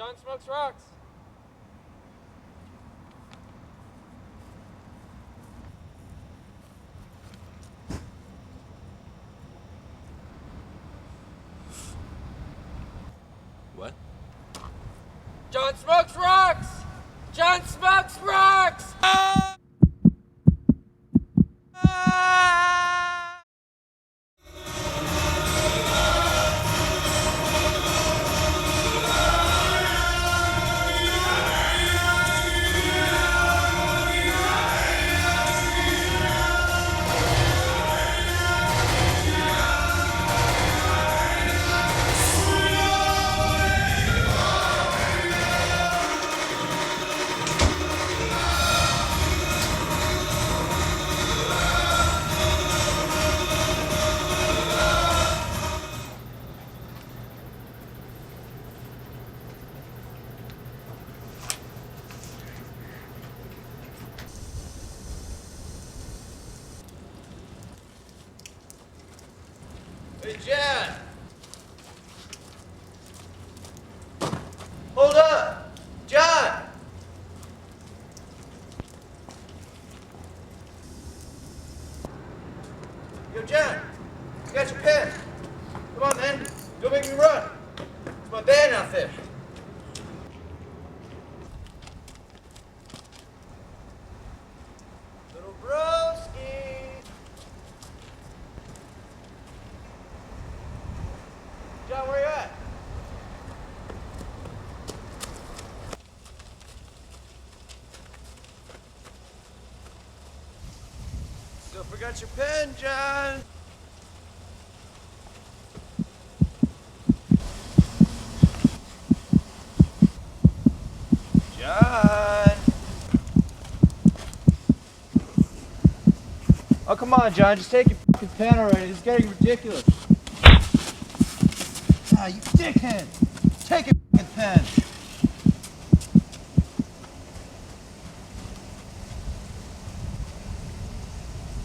John smokes rocks. What? John smokes rocks! John smokes rocks! Hey, Jan! Hold up! John! Yo, John! You got your pen? Come on, man. Don't make me run. It's my band outfit. Little broski! John, where you at? Still forgot your pen, John. John. Oh, come on, John. Just take your fucking pen already. It's getting ridiculous. Ah, you dickhead. Take your fucking pen.